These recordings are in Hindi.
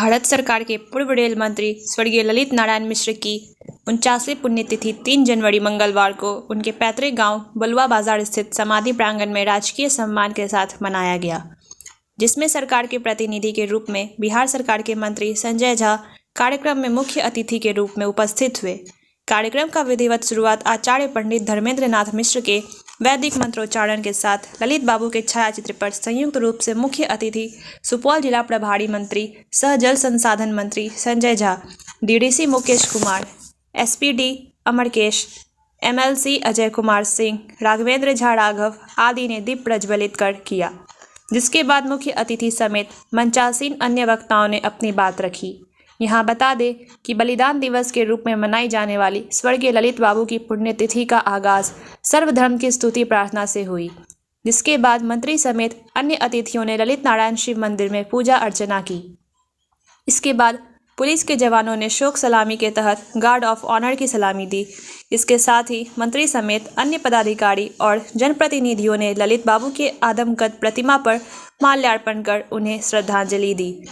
भारत सरकार के पूर्व रेल मंत्री स्वर्गीय ललित नारायण मिश्र की 49वीं पुण्यतिथि 3 जनवरी मंगलवार को उनके पैतृक गांव बलुआ बाजार स्थित समाधि प्रांगण में राजकीय सम्मान के साथ मनाया गया, जिसमें सरकार के प्रतिनिधि के रूप में बिहार सरकार के मंत्री संजय झा कार्यक्रम में मुख्य अतिथि के रूप में उपस्थित हुए। कार्यक्रम का विधिवत शुरुआत आचार्य पंडित धर्मेंद्र नाथ मिश्र के वैदिक मंत्रोच्चारण के साथ ललित बाबू के छायाचित्र पर संयुक्त रूप से मुख्य अतिथि सुपौल जिला प्रभारी मंत्री सह जल संसाधन मंत्री Sanjay Jha, DDC Mukesh Kumar, SPD Amarkesh, MLC Ajay Kumar Singh, Raghavendra Jha Raghav आदि ने दीप प्रज्वलित कर किया, जिसके बाद मुख्य अतिथि समेत मंचासीन अन्य वक्ताओं ने अपनी बात रखी। यहाँ बता दें कि बलिदान दिवस के रूप में मनाई जाने वाली स्वर्गीय ललित बाबू की पुण्यतिथि का आगाज सर्वधर्म की स्तुति प्रार्थना से हुई, जिसके बाद मंत्री समेत अन्य अतिथियों ने ललित नारायण शिव मंदिर में पूजा अर्चना की। इसके बाद पुलिस के जवानों ने शोक सलामी के तहत गार्ड ऑफ ऑनर की सलामी दी। इसके साथ ही मंत्री समेत अन्य पदाधिकारी और जनप्रतिनिधियों ने ललित बाबू के आदमकद प्रतिमा पर माल्यार्पण कर उन्हें श्रद्धांजलि दी।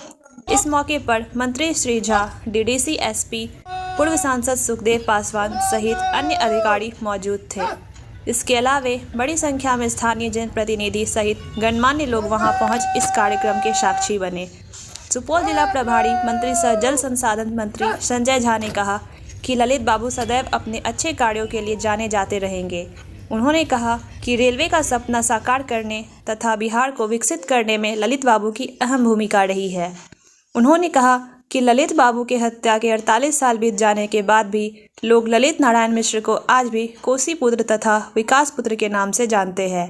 इस मौके पर मंत्री श्री झा, डीडीसी, एसपी, पूर्व सांसद सुखदेव पासवान सहित अन्य अधिकारी मौजूद थे। इसके अलावे बड़ी संख्या में स्थानीय जनप्रतिनिधि सहित गणमान्य लोग वहां पहुंच इस कार्यक्रम के साक्षी बने। सुपौल जिला प्रभारी मंत्री सह जल संसाधन मंत्री संजय झा ने कहा कि ललित बाबू सदैव अपने अच्छे कार्यों के लिए जाने जाते रहेंगे। उन्होंने कहा कि रेलवे का सपना साकार करने तथा बिहार को विकसित करने में ललित बाबू की अहम भूमिका रही है। उन्होंने कहा कि ललित बाबू के हत्या के 48 साल बीत जाने के बाद भी लोग ललित नारायण मिश्र को आज भी कोसी पुत्र तथा विकास पुत्र के नाम से जानते हैं।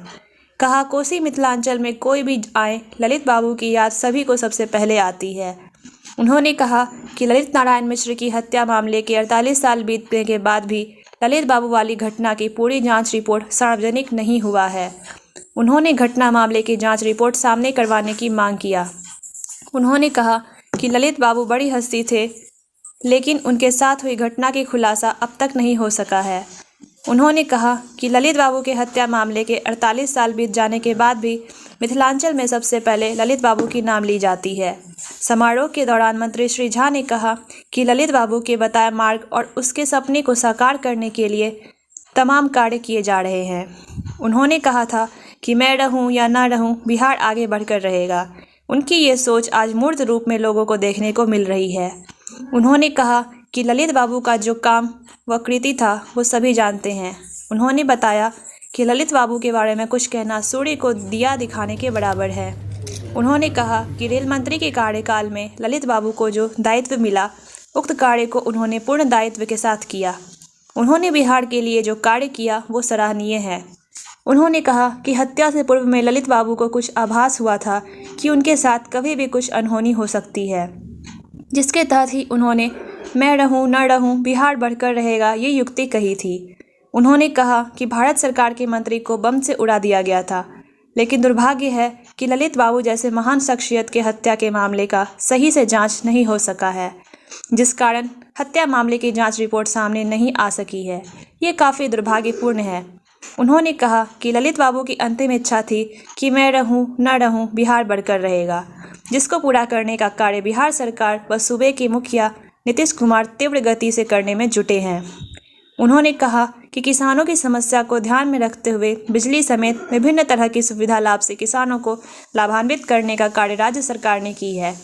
कहा, कोसी मिथिलांचल में कोई भी आए, ललित बाबू की याद सभी को सबसे पहले आती है। उन्होंने कहा कि ललित नारायण मिश्र की हत्या मामले के 48 साल बीतने के बाद भी ललित बाबू वाली घटना की पूरी जाँच रिपोर्ट सार्वजनिक नहीं हुआ है। उन्होंने घटना मामले की जाँच रिपोर्ट सामने करवाने की मांग किया। उन्होंने कहा कि ललित बाबू बड़ी हस्ती थे, लेकिन उनके साथ हुई घटना की खुलासा अब तक नहीं हो सका है। उन्होंने कहा कि ललित बाबू के हत्या मामले के 48 साल बीत जाने के बाद भी मिथिलांचल में सबसे पहले ललित बाबू की नाम ली जाती है। समारोह के दौरान मंत्री श्री झा ने कहा कि ललित बाबू के बताए मार्ग और उसके सपने को साकार करने के लिए तमाम कार्य किए जा रहे हैं। उन्होंने कहा था कि मैं रहूं या ना रहूं, बिहार आगे बढ़कर रहेगा। उनकी ये सोच आज मूर्त रूप में लोगों को देखने को मिल रही है। उन्होंने कहा कि ललित बाबू का जो काम व कृति था वो सभी जानते हैं। उन्होंने बताया कि ललित बाबू के बारे में कुछ कहना सूर्य को दिया दिखाने के बराबर है। उन्होंने कहा कि रेल मंत्री के कार्यकाल में ललित बाबू को जो दायित्व मिला, उक्त कार्य को उन्होंने पूर्ण दायित्व के साथ किया। उन्होंने बिहार के लिए जो कार्य किया वो सराहनीय है। उन्होंने कहा कि हत्या से पूर्व में ललित बाबू को कुछ आभास हुआ था कि उनके साथ कभी भी कुछ अनहोनी हो सकती है, जिसके तहत ही उन्होंने मैं रहूं न रहूं, बिहार बढ़कर रहेगा ये युक्ति कही थी। उन्होंने कहा कि भारत सरकार के मंत्री को बम से उड़ा दिया गया था, लेकिन दुर्भाग्य है कि ललित बाबू जैसे महान शख्सियत के हत्या के मामले का सही से जाँच नहीं हो सका है, जिस कारण हत्या मामले की जाँच रिपोर्ट सामने नहीं आ सकी है। ये काफ़ी दुर्भाग्यपूर्ण है। उन्होंने कहा कि ललित बाबू की अंतिम इच्छा थी कि मैं रहूं न रहूं, बिहार बढ़कर रहेगा, जिसको पूरा करने का कार्य बिहार सरकार व सूबे के मुखिया नीतीश कुमार तीव्र गति से करने में जुटे हैं। उन्होंने कहा कि किसानों की समस्या को ध्यान में रखते हुए बिजली समेत विभिन्न तरह की सुविधा लाभ से किसानों को लाभान्वित करने का कार्य राज्य सरकार ने की है।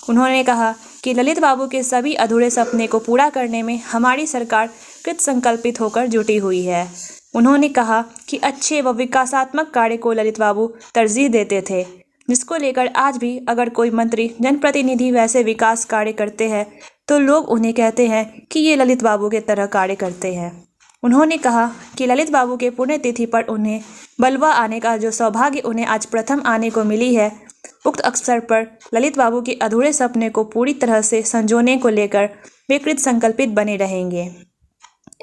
उन्होंने कहा कि ललित बाबू के सभी अधूरे सपने को पूरा करने में हमारी सरकार कृत संकल्पित होकर जुटी हुई है। उन्होंने कहा कि अच्छे व विकासात्मक कार्य को ललित बाबू तरजीह देते थे, जिसको लेकर आज भी अगर कोई मंत्री जनप्रतिनिधि वैसे विकास कार्य करते हैं तो लोग उन्हें कहते हैं कि ये ललित बाबू के तरह कार्य करते हैं। उन्होंने कहा कि ललित बाबू के पुण्यतिथि पर उन्हें बलुआ आने का जो सौभाग्य उन्हें आज प्रथम आने को मिली है, उक्त अवसर पर ललित बाबू के अधूरे सपने को पूरी तरह से संजोने को लेकर वे कृत संकल्पित बने रहेंगे।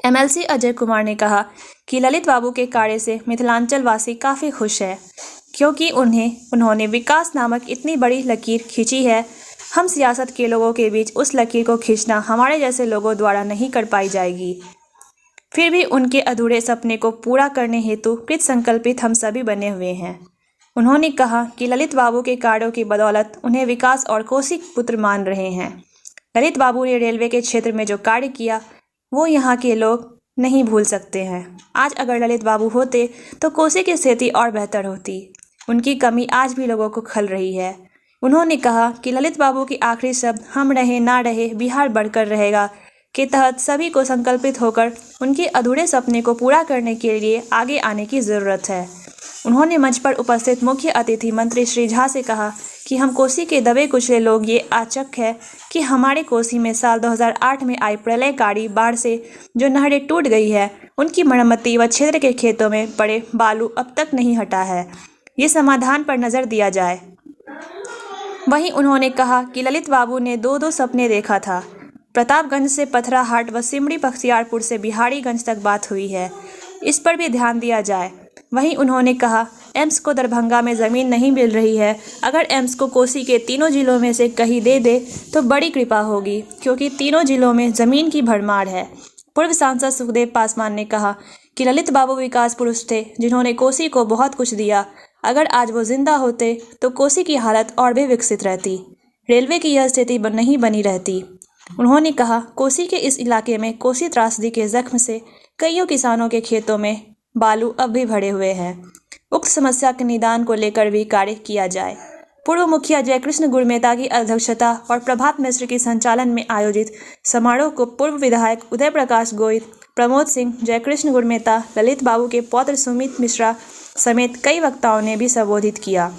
एमएलसी अजय कुमार ने कहा कि ललित बाबू के कार्य से मिथिलांचल वासी काफ़ी खुश है, क्योंकि उन्होंने विकास नामक इतनी बड़ी लकीर खींची है। हम सियासत के लोगों के बीच उस लकीर को खींचना हमारे जैसे लोगों द्वारा नहीं कर पाई जाएगी। फिर भी उनके अधूरे सपने को पूरा करने हेतु कृत संकल्पित हम सभी बने हुए हैं। उन्होंने कहा कि ललित बाबू के कार्यों की बदौलत उन्हें विकास और कोसी पुत्र मान रहे हैं। ललित बाबू ने रेलवे के क्षेत्र में जो कार्य किया वो यहाँ के लोग नहीं भूल सकते हैं। आज अगर ललित बाबू होते तो कोसी की स्थिति और बेहतर होती। उनकी कमी आज भी लोगों को खल रही है। उन्होंने कहा कि ललित बाबू की आखिरी शब्द हम रहे ना रहे बिहार बढ़कर रहेगा के तहत सभी को संकल्पित होकर उनके अधूरे सपने को पूरा करने के लिए आगे आने की ज़रूरत है। उन्होंने मंच पर उपस्थित मुख्य अतिथि मंत्री श्री झा से कहा कि हम कोसी के दबे कुचले लोग ये आचक है कि हमारे कोसी में साल 2008 में आई प्रलयकारी बाढ़ से जो नहरें टूट गई है उनकी मरम्मती व क्षेत्र के खेतों में पड़े बालू अब तक नहीं हटा है। ये समाधान पर नज़र दिया जाए। वहीं उन्होंने कहा कि ललित बाबू ने दो सपने देखा था। प्रतापगंज से पथराहाट व सिमड़ी बख्तियारपुर से बिहारीगंज तक बात हुई है, इस पर भी ध्यान दिया जाए। वहीं उन्होंने कहा एम्स को दरभंगा में ज़मीन नहीं मिल रही है, अगर एम्स को कोसी के तीनों जिलों में से कहीं दे दे तो बड़ी कृपा होगी, क्योंकि तीनों जिलों में ज़मीन की भरमार है। पूर्व सांसद सुखदेव पासवान ने कहा कि ललित बाबू विकास पुरुष थे जिन्होंने कोसी को बहुत कुछ दिया। अगर आज वो जिंदा होते तो कोसी की हालत और भी विकसित रहती, रेलवे की यह स्थिति नहीं बनी रहती। उन्होंने कहा कोसी के इस इलाके में कोसी त्रासदी के जख्म से कईयों किसानों के खेतों में बालू अब भी भरे हुए हैं। उक्त समस्या के निदान को लेकर भी कार्य किया जाए। पूर्व मुखिया जयकृष्ण गुरमेता की अध्यक्षता और प्रभात मिश्र के संचालन में आयोजित समारोह को पूर्व विधायक उदय प्रकाश गोयल, प्रमोद सिंह, जयकृष्ण गुरमेता, ललित बाबू के पौत्र सुमित मिश्रा समेत कई वक्ताओं ने भी संबोधित किया।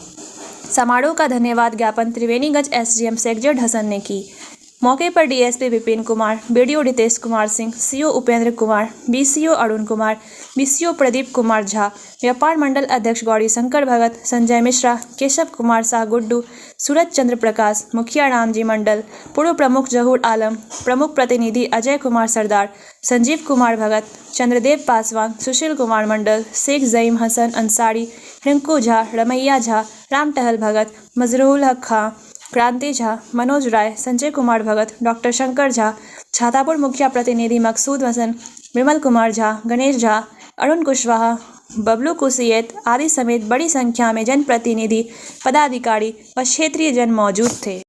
समारोह का धन्यवाद ज्ञापन त्रिवेणीगंज एसडीएम सेक्टर हसन ने की। मौके पर DSP Vipin Kumar, BDO Ritesh Kumar Singh, CO Upendra Kumar, BCO Arun Kumar, BCO Pradeep Kumar Jha, व्यापार मंडल अध्यक्ष गौरी शंकर भगत, संजय मिश्रा, केशव कुमार शाह गुड्डू, सूरज चंद्र प्रकाश, मुखिया रामजी मंडल, पूर्व प्रमुख जहूर आलम, प्रमुख प्रतिनिधि अजय कुमार सरदार, संजीव कुमार भगत, चंद्रदेव पासवान, सुशील कुमार मंडल, शेख जईम हसन अंसारी, रिंकू झा, रमैया झा, राम टहल भगत, मजरूल हक खां, क्रांति झा, मनोज राय, संजय कुमार भगत, डॉक्टर शंकर झा, छातापुर मुखिया प्रतिनिधि मकसूद हसन, विमल कुमार झा, गणेश झा, अरुण कुशवाहा, बबलू कुसियत आदि समेत बड़ी संख्या में जनप्रतिनिधि, पदाधिकारी व क्षेत्रीय जन मौजूद थे।